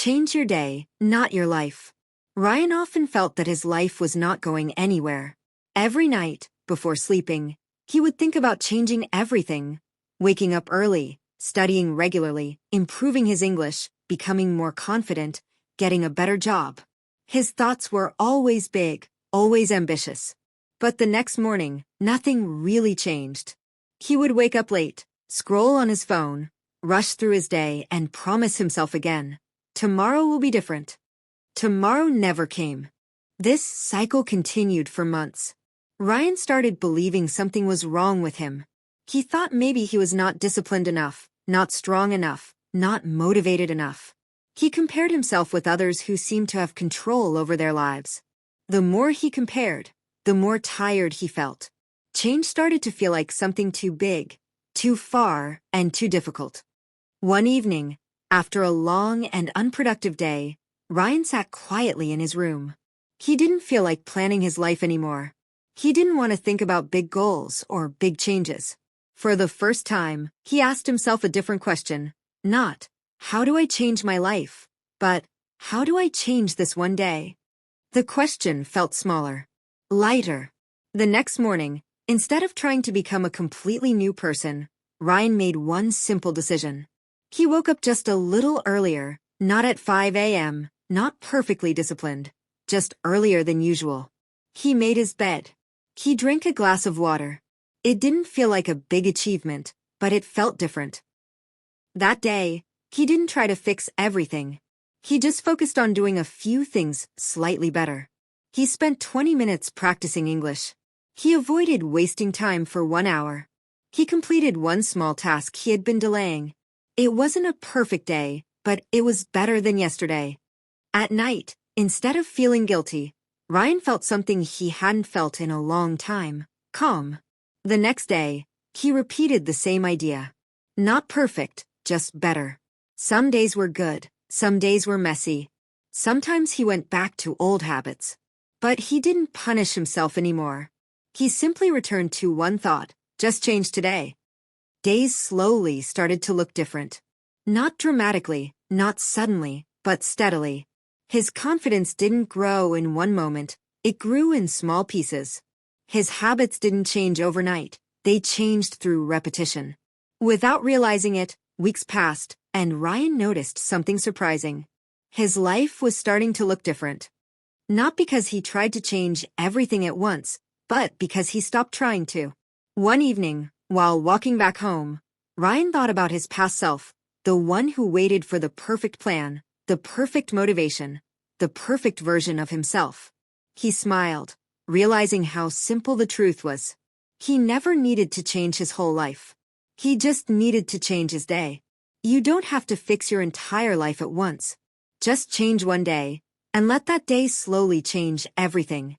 Change your day, not your life. Ryan often felt that his life was not going anywhere. Every night, before sleeping, he would think about changing everything. Waking up early, studying regularly, improving his English, becoming more confident, getting a better job. His thoughts were always big, always ambitious. But the next morning, nothing really changed. He would wake up late, scroll on his phone, rush through his day, and promise himself again, tomorrow will be different. Tomorrow never came. This cycle continued for months. Ryan started believing something was wrong with him. He thought maybe he was not disciplined enough, not strong enough, not motivated enough. He compared himself with others who seemed to have control over their lives. The more he compared, the more tired he felt. Change started to feel like something too big, too far, and too difficult. One evening, after a long and unproductive day, Ryan sat quietly in his room. He didn't feel like planning his life anymore. He didn't want to think about big goals or big changes. For the first time, he asked himself a different question. Not, how do I change my life? But, how do I change this one day? The question felt smaller, lighter. The next morning, instead of trying to become a completely new person, Ryan made one simple decision. He woke up just a little earlier, not at 5 a.m., not perfectly disciplined, just earlier than usual. He made his bed. He drank a glass of water. It didn't feel like a big achievement, but it felt different. That day, he didn't try to fix everything. He just focused on doing a few things slightly better. He spent 20 minutes practicing English. He avoided wasting time for 1 hour. He completed one small task he had been delaying. It wasn't a perfect day, but it was better than yesterday. At night, instead of feeling guilty, Ryan felt something he hadn't felt in a long time, calm. The next day, he repeated the same idea. Not perfect, just better. Some days were good, some days were messy. Sometimes he went back to old habits. But he didn't punish himself anymore. He simply returned to one thought, just change today. Days slowly started to look different. Not dramatically, not suddenly, but steadily. His confidence didn't grow in one moment, it grew in small pieces. His habits didn't change overnight, they changed through repetition. Without realizing it, weeks passed, and Ryan noticed something surprising. His life was starting to look different. Not because he tried to change everything at once, but because he stopped trying to. One evening, while walking back home, Ryan thought about his past self, the one who waited for the perfect plan, the perfect motivation, the perfect version of himself. He smiled, realizing how simple the truth was. He never needed to change his whole life. He just needed to change his day. You don't have to fix your entire life at once. Just change one day, and let that day slowly change everything.